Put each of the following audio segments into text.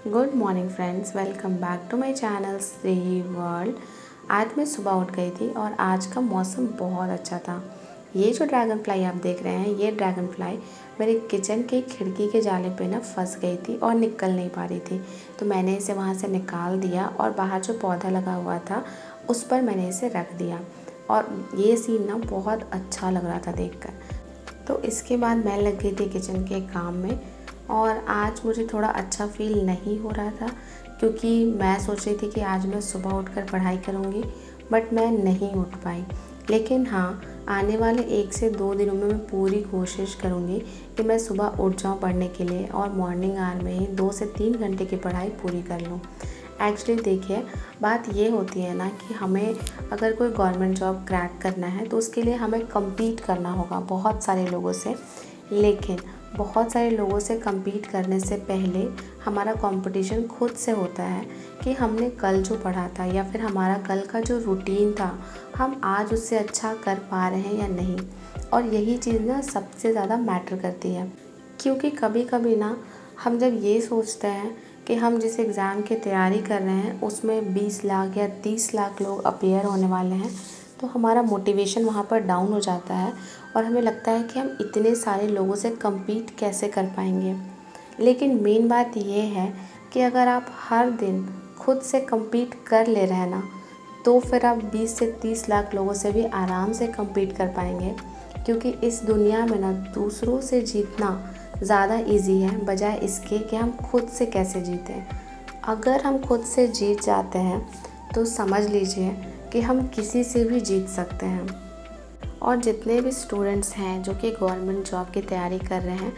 Good morning friends, welcome back to my channel Shri World. आज मैं सुबह उठ गई थी और आज का मौसम बहुत अच्छा था। ये जो ड्रैगन फ्लाई आप देख रहे हैं, ये ड्रैगन फ्लाई मेरे किचन के खिड़की के जाले पे ना फंस गई थी और निकल नहीं पा रही थी। तो मैंने इसे वहाँ से निकाल दिया और बाहर जो पौधा लगा हुआ था उस पर मैंने इसे रख दिया और ये सीन ना बहुत अच्छा लग रहा था देखकर। तो इसके बाद मैं लग गई थी किचन के काम में और आज मुझे थोड़ा अच्छा फ़ील नहीं हो रहा था क्योंकि मैं सोच रही थी कि आज मैं सुबह उठकर पढ़ाई करूँगी, बट मैं नहीं उठ पाई। लेकिन हाँ, आने वाले 1 से 2 दिनों में मैं पूरी कोशिश करूँगी कि मैं सुबह उठ जाऊँ पढ़ने के लिए और मॉर्निंग आवर में ही 2 से 3 घंटे की पढ़ाई पूरी कर लूँ। एक्चुअली देखिए, बात ये होती है ना कि हमें अगर कोई गवर्नमेंट जॉब क्रैक करना है तो उसके लिए हमें कम्पीट करना होगा बहुत सारे लोगों से। लेकिन बहुत सारे लोगों से कम्पीट करने से पहले हमारा कंपटीशन खुद से होता है कि हमने कल जो पढ़ा था या फिर हमारा कल का जो रूटीन था, हम आज उससे अच्छा कर पा रहे हैं या नहीं। और यही चीज़ ना सबसे ज़्यादा मैटर करती है, क्योंकि कभी कभी ना हम जब ये सोचते हैं कि हम जिस एग्ज़ाम की तैयारी कर रहे हैं उसमें 20 लाख या 30 लाख लोग अपीयर होने वाले हैं, तो हमारा मोटिवेशन वहाँ पर डाउन हो जाता है और हमें लगता है कि हम इतने सारे लोगों से कम्पीट कैसे कर पाएंगे। लेकिन मेन बात ये है कि अगर आप हर दिन खुद से कम्पीट कर ले रहे हैं ना, तो फिर आप 20 से 30 लाख लोगों से भी आराम से कम्पीट कर पाएंगे। क्योंकि इस दुनिया में ना दूसरों से जीतना ज़्यादा इजी है बजाय इसके कि हम खुद से कैसे जीतें। अगर हम खुद से जीत जाते हैं तो समझ लीजिए कि हम किसी से भी जीत सकते हैं। और जितने भी स्टूडेंट्स हैं जो कि गवर्नमेंट जॉब की तैयारी कर रहे हैं,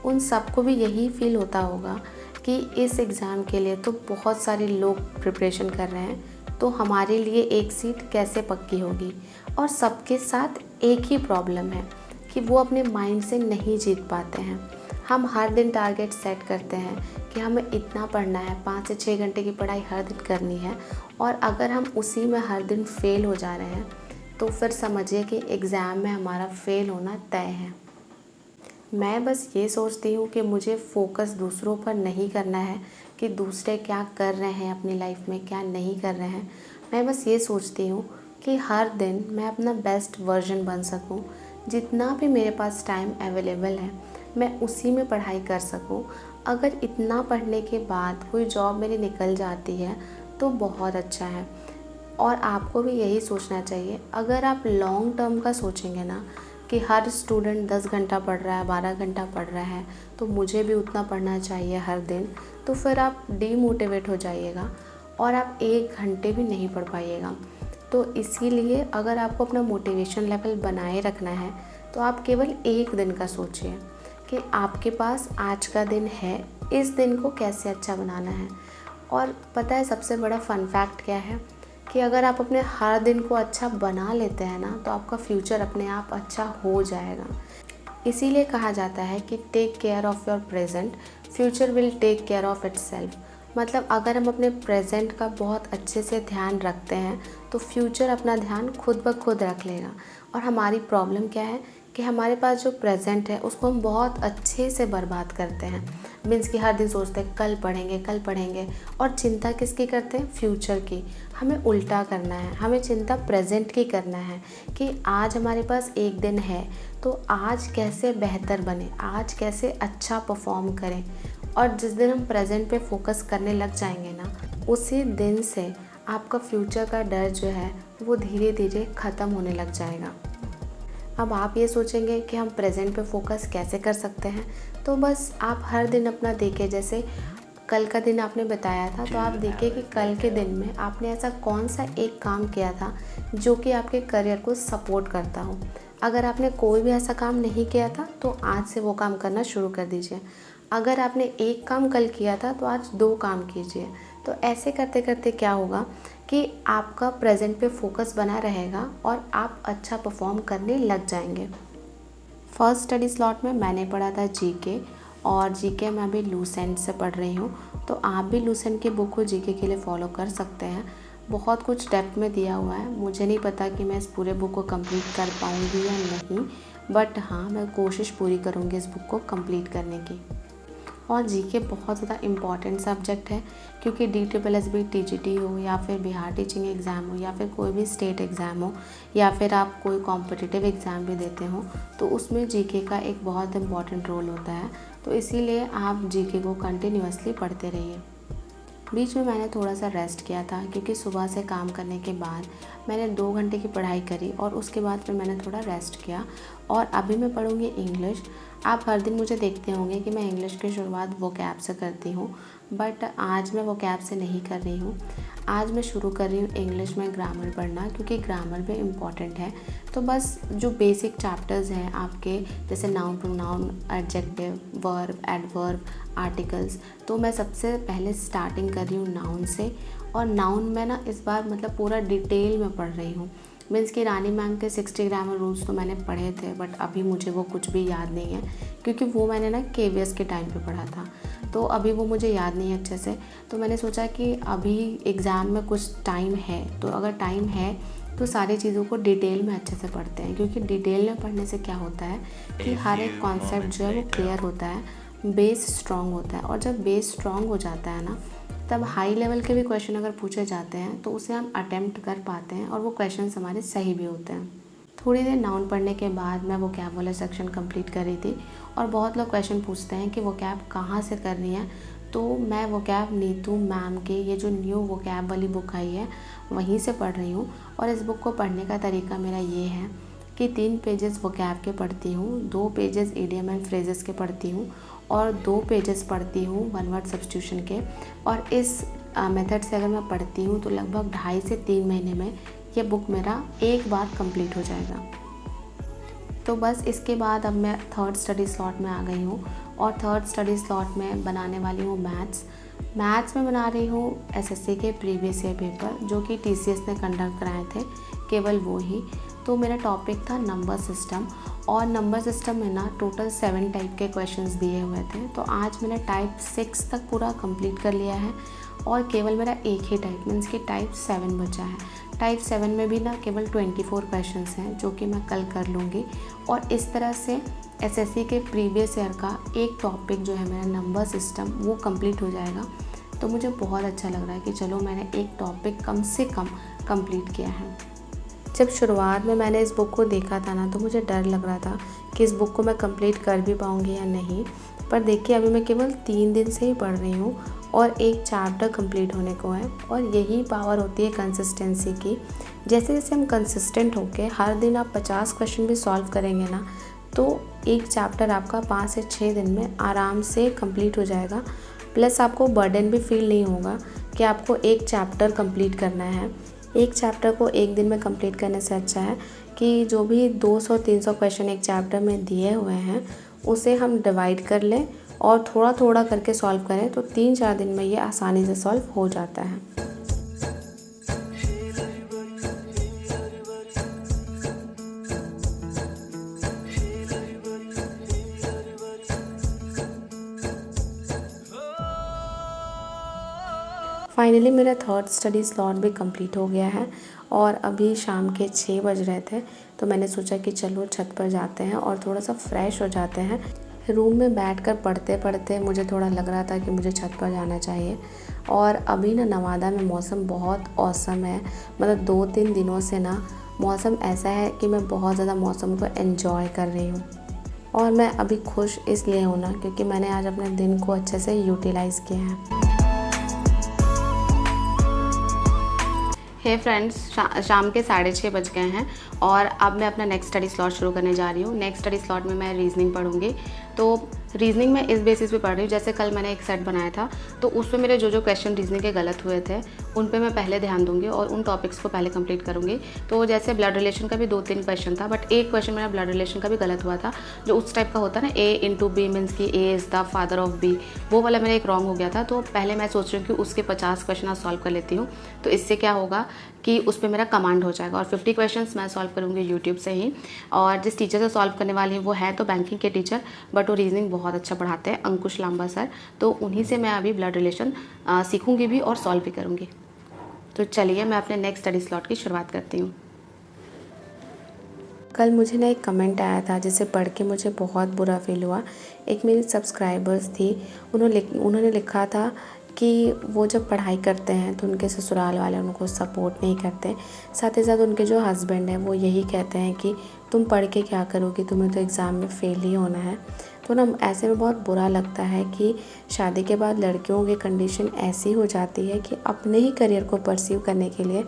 उन सबको भी यही फील होता होगा कि इस एग्ज़ाम के लिए तो बहुत सारे लोग प्रिपरेशन कर रहे हैं, तो हमारे लिए एक सीट कैसे पक्की होगी। और सबके साथ एक ही प्रॉब्लम है कि वो अपने माइंड से नहीं जीत पाते हैं। हम हर दिन टारगेट सेट करते हैं कि हमें इतना पढ़ना है, 5 से 6 घंटे की पढ़ाई हर दिन करनी है, और अगर हम उसी में हर दिन फेल हो जा रहे हैं तो फिर समझिए कि एग्ज़ाम में हमारा फेल होना तय है। मैं बस ये सोचती हूँ कि मुझे फोकस दूसरों पर नहीं करना है कि दूसरे क्या कर रहे हैं अपनी लाइफ में, क्या नहीं कर रहे हैं। मैं बस ये सोचती हूँ कि हर दिन मैं अपना बेस्ट वर्जन बन सकूँ। जितना भी मेरे पास टाइम अवेलेबल है मैं उसी में पढ़ाई कर सकूँ। अगर इतना पढ़ने के बाद कोई जॉब मेरी निकल जाती है तो बहुत अच्छा है। और आपको भी यही सोचना चाहिए। अगर आप लॉन्ग टर्म का सोचेंगे ना कि हर स्टूडेंट 10 घंटा पढ़ रहा है, 12 घंटा पढ़ रहा है, तो मुझे भी उतना पढ़ना चाहिए हर दिन, तो फिर आप डीमोटिवेट हो जाइएगा और आप 1 घंटे भी नहीं पढ़ पाइएगा। तो इसीलिए अगर आपको अपना मोटिवेशन लेवल बनाए रखना है तो आप केवल 1 दिन का सोचिए कि आपके पास आज का दिन है, इस दिन को कैसे अच्छा बनाना है। और पता है सबसे बड़ा फन फैक्ट क्या है कि अगर आप अपने हर दिन को अच्छा बना लेते हैं ना, तो आपका फ्यूचर अपने आप अच्छा हो जाएगा। इसीलिए कहा जाता है कि take care of your present, future will take care of itself. मतलब अगर हम अपने प्रेजेंट का बहुत अच्छे से ध्यान रखते हैं तो फ्यूचर अपना ध्यान खुद ब खुद रख लेगा। और हमारी प्रॉब्लम क्या है कि हमारे पास जो प्रेजेंट है उसको हम बहुत अच्छे से बर्बाद करते हैं। मीन्स कि हर दिन सोचते हैं कल पढ़ेंगे कल पढ़ेंगे, और चिंता किसकी करते हैं? फ्यूचर की। हमें उल्टा करना है, हमें चिंता प्रेजेंट की करना है कि आज हमारे पास 1 दिन है तो आज कैसे बेहतर बने, आज कैसे अच्छा परफॉर्म करें। और जिस दिन हम प्रेजेंट पे फोकस करने लग जाएंगे ना, उसी दिन से आपका फ्यूचर का डर जो है वो धीरे धीरे ख़त्म होने लग जाएगा। अब आप ये सोचेंगे कि हम प्रेजेंट पे फोकस कैसे कर सकते हैं, तो बस आप हर दिन अपना देखें। जैसे कल का दिन आपने बताया था, तो आप देखिए कि कल के दिन में आपने ऐसा कौन सा एक काम किया था जो कि आपके करियर को सपोर्ट करता हो। अगर आपने कोई भी ऐसा काम नहीं किया था तो आज से वो काम करना शुरू कर दीजिए। अगर आपने एक काम कल किया था तो आज 2 काम कीजिए। तो ऐसे करते करते क्या होगा कि आपका प्रेजेंट पे फोकस बना रहेगा और आप अच्छा परफॉर्म करने लग जाएंगे। फर्स्ट स्टडी स्लॉट में मैंने पढ़ा था जीके, और जीके मैं अभी लूसेंट से पढ़ रही हूँ। तो आप भी लूसेंट की बुक को जीके के लिए फॉलो कर सकते हैं। बहुत कुछ डेप्थ में दिया हुआ है। मुझे नहीं पता कि मैं इस पूरे बुक को कंप्लीट कर पाऊँगी या नहीं, बट हाँ, मैं कोशिश पूरी करूँगी इस बुक को कंप्लीट करने की। और जीके बहुत ज़्यादा इम्पॉर्टेंट सब्जेक्ट है, क्योंकि DSSB TGT हो या फिर बिहार टीचिंग एग्ज़ाम हो या फिर कोई भी स्टेट एग्ज़ाम हो या फिर आप कोई कॉम्पिटिटिव एग्ज़ाम भी देते हो, तो उसमें जीके का एक बहुत इम्पॉर्टेंट रोल होता है। तो इसीलिए आप जीके को कंटिन्यूअसली पढ़ते रहिए। बीच में मैंने थोड़ा सा रेस्ट किया था, क्योंकि सुबह से काम करने के बाद मैंने 2 घंटे की पढ़ाई करी और उसके बाद फिर मैंने थोड़ा रेस्ट किया। और अभी मैं पढ़ूँगी इंग्लिश। आप हर दिन मुझे देखते होंगे कि मैं इंग्लिश की शुरुआत वोकैब से करती हूँ, बट आज मैं वोकैब से नहीं कर रही हूँ। आज मैं शुरू कर रही हूँ इंग्लिश में ग्रामर पढ़ना, क्योंकि ग्रामर भी इम्पॉर्टेंट है। तो बस जो बेसिक चैप्टर्स हैं आपके, जैसे noun pronoun, adjective, verb, adverb, articles, तो मैं सबसे पहले स्टार्टिंग कर रही हूँ नाउन से। और नाउन में ना इस बार मतलब पूरा डिटेल में पढ़ रही हूँ। मीन्स कि रानी मैम के 60 ग्रामर रूल्स तो मैंने पढ़े थे, बट अभी मुझे वो कुछ भी याद नहीं है, क्योंकि वो मैंने ना KVS के टाइम पे पढ़ा था, तो अभी वो मुझे याद नहीं है अच्छे से। तो मैंने सोचा कि अभी एग्ज़ाम में कुछ टाइम है, तो अगर टाइम है तो सारी चीज़ों को डिटेल में अच्छे से पढ़ते हैं, क्योंकि डिटेल में पढ़ने से क्या होता है कि हर एक कॉन्सेप्ट जो है वो क्लियर होता है, बेस स्ट्रॉन्ग होता है। और जब बेस स्ट्रॉन्ग हो जाता है ना, तब हाई लेवल के भी क्वेश्चन अगर पूछे जाते हैं तो उसे हम अटेम्प्ट कर पाते हैं और वो क्वेश्चन हमारे सही भी होते हैं। थोड़ी देर नाउन पढ़ने के बाद मैं वोकैब वाला सेक्शन कंप्लीट कर रही थी। और बहुत लोग क्वेश्चन पूछते हैं कि वोकैब कहाँ से करनी है, तो मैं वोकैब नीतू मैम के ये जो न्यू वोकैब वाली बुक आई है वहीं से पढ़ रही हूँ। और इस बुक को पढ़ने का तरीका मेरा ये है कि 3 पेजेस वोकैब के पढ़ती हूँ, 2 पेजेस इडियम एंड फ्रेजेस के पढ़ती हूँ और 2 पेजेस पढ़ती हूँ वन वर्ड सब्स्टिट्यूशन के। और इस मेथड से अगर मैं पढ़ती हूँ तो लगभग 2.5 से 3 महीने में ये बुक मेरा एक बार कंप्लीट हो जाएगा। तो बस इसके बाद अब मैं थर्ड स्टडी स्लॉट में आ गई हूँ और थर्ड स्टडी स्लॉट में बनाने वाली हूँ मैथ्स में बना रही हूँ SSC के प्रीवियस ईयर पेपर, जो कि TCS ने कंडक्ट कराए थे, केवल वो ही। तो मेरा टॉपिक था नंबर सिस्टम, और नंबर सिस्टम में ना टोटल 7 टाइप के क्वेश्चंस दिए हुए थे। तो आज मैंने टाइप 6 तक पूरा कंप्लीट कर लिया है और केवल मेरा एक ही टाइप मीन्स कि टाइप 7 बचा है। टाइप 7 में भी ना केवल 24 क्वेश्चंस हैं, जो कि मैं कल कर लूँगी। और इस तरह से SSC के प्रीवियस ईयर का एक टॉपिक जो है मेरा नंबर सिस्टम, वो कंप्लीट हो जाएगा। तो मुझे बहुत अच्छा लग रहा है कि चलो मैंने एक टॉपिक कम से कम कंप्लीट किया है। जब शुरुआत में मैंने इस बुक को देखा था ना, तो मुझे डर लग रहा था कि इस बुक को मैं कंप्लीट कर भी पाऊँगी या नहीं। पर देखिए अभी मैं केवल 3 दिन से ही पढ़ रही हूँ और एक चैप्टर कंप्लीट होने को है। और यही पावर होती है कंसिस्टेंसी की। जैसे जैसे हम कंसिस्टेंट होकर हर दिन आप 50 क्वेश्चन भी सॉल्व करेंगे ना, तो एक चैप्टर आपका 5 से 6 दिन में आराम से कंप्लीट हो जाएगा। प्लस आपको बर्डन भी फील नहीं होगा कि आपको एक चैप्टर कंप्लीट करना है। एक चैप्टर को एक दिन में कंप्लीट करने से अच्छा है कि जो भी 200-300 क्वेश्चन एक चैप्टर में दिए हुए हैं, उसे हम डिवाइड कर लें और थोड़ा थोड़ा करके सॉल्व करें, तो 3-4 दिन में ये आसानी से सॉल्व हो जाता है। फाइनली मेरा थर्ड स्टडी स्लॉट भी कंप्लीट हो गया है और अभी शाम के 6 बज रहे थे, तो मैंने सोचा कि चलो छत पर जाते हैं और थोड़ा सा फ्रेश हो जाते हैं। रूम में बैठकर पढ़ते पढ़ते मुझे थोड़ा लग रहा था कि मुझे छत पर जाना चाहिए। और अभी ना नवादा में मौसम बहुत औसम है, मतलब 2-3 दिनों से ना मौसम ऐसा है कि मैं बहुत ज़्यादा मौसम को एंजॉय कर रही हूँ। और मैं अभी खुश इसलिए हूँ ना, क्योंकि मैंने आज अपने दिन को अच्छे से यूटिलाइज़ किया है। हे फ्रेंड्स, शाम के 6:30 बज गए हैं और अब मैं अपना नेक्स्ट स्टडी स्लॉट शुरू करने जा रही हूँ। नेक्स्ट स्टडी स्लॉट में मैं रीजनिंग पढ़ूंगी। तो रीजनिंग में इस बेसिस पे पढ़ रही हूँ, जैसे कल मैंने एक सेट बनाया था, तो उसमें मेरे जो क्वेश्चन रीजनिंग के गलत हुए थे उन पे मैं पहले ध्यान दूंगी और उन टॉपिक्स को पहले कंप्लीट करूँगी। तो जैसे ब्लड रिलेशन का भी 2-3 क्वेश्चन था, बट एक क्वेश्चन मेरा ब्लड रिलेशन का भी गलत हुआ था, जो उस टाइप का होता है ना, A/B मीन्स कि A is the father of B, वो वाला मेरा एक रॉन्ग हो गया था। तो पहले मैं सोच रही हूँ कि उसके 50 क्वेश्चन आज सॉल्व कर लेती हूँ, तो इससे क्या होगा कि उस पर मेरा कमांड हो जाएगा। और 50 क्वेश्चंस मैं सॉल्व करूँगी यूट्यूब से ही। और जिस टीचर से सॉल्व करने वाली हूँ वो है तो बैंकिंग के टीचर, बट वो रीजनिंग बहुत अच्छा पढ़ाते हैं, अंकुश लांबा सर। तो उन्हीं से मैं अभी ब्लड रिलेशन सीखूंगी भी और सॉल्व भी करूँगी। तो चलिए मैं अपने नेक्स्ट स्टडी स्लॉट की शुरुआत करती हूँ। कल मुझे ना एक कमेंट आया था जिसे पढ़ के मुझे बहुत बुरा फ़ील हुआ। एक मेरी सब्सक्राइबर्स थी, उन्होंने लिखा था कि वो जब पढ़ाई करते हैं तो उनके ससुराल वाले उनको सपोर्ट नहीं करते। साथ ही साथ उनके जो हस्बैंड हैं वो यही कहते हैं कि तुम पढ़ के क्या करोगी, तुम्हें तो एग्ज़ाम में फ़ेल ही होना है। तो ना ऐसे में बहुत बुरा लगता है कि शादी के बाद लड़कियों की कंडीशन ऐसी हो जाती है कि अपने ही करियर को परस्यू करने के लिए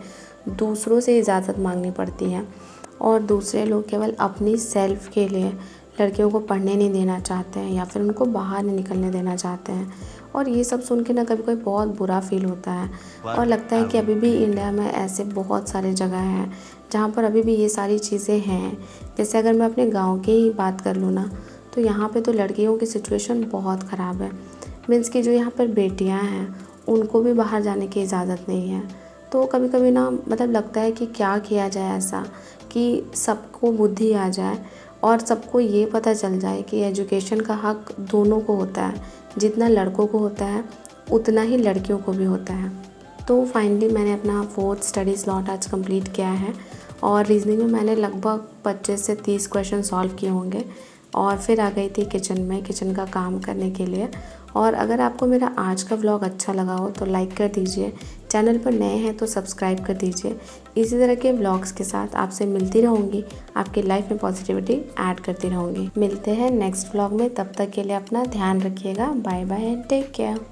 दूसरों से इजाज़त मांगनी पड़ती है और दूसरे लोग केवल अपनी सेल्फ़ के लिए लड़कियों को पढ़ने नहीं देना चाहते हैं या फिर उनको बाहर नहीं निकलने देना चाहते हैं। और ये सब सुन के ना कभी कभी बहुत बुरा फ़ील होता है और लगता है कि अभी भी इंडिया में ऐसे बहुत सारे जगह हैं जहाँ पर अभी भी ये सारी चीज़ें हैं। जैसे अगर मैं अपने गाँव की ही बात कर लूँ ना, तो यहाँ पे तो लड़कियों की सिचुएशन बहुत ख़राब है। मीन्स कि जो यहाँ पर बेटियाँ हैं उनको भी बाहर जाने की इजाज़त नहीं है। तो कभी कभी ना मतलब लगता है कि क्या किया जाए ऐसा कि सबको बुद्धि आ जाए और सबको ये पता चल जाए कि एजुकेशन का हक दोनों को होता है। जितना लड़कों को होता है उतना ही लड़कियों को भी होता है। तो फाइनली मैंने अपना 4th स्टडी स्लॉट आज कंप्लीट किया है और रीजनिंग में मैंने लगभग 25 से 30 क्वेश्चन सॉल्व किए होंगे और फिर आ गई थी किचन का काम करने के लिए। और अगर आपको मेरा आज का व्लॉग अच्छा लगा हो तो लाइक कर दीजिए, चैनल पर नए हैं तो सब्सक्राइब कर दीजिए। इसी तरह के व्लॉग्स के साथ आपसे मिलती रहूँगी, आपकी लाइफ में पॉजिटिविटी ऐड करती रहूँगी। मिलते हैं नेक्स्ट व्लॉग में, तब तक के लिए अपना ध्यान रखिएगा। Bye bye and take care.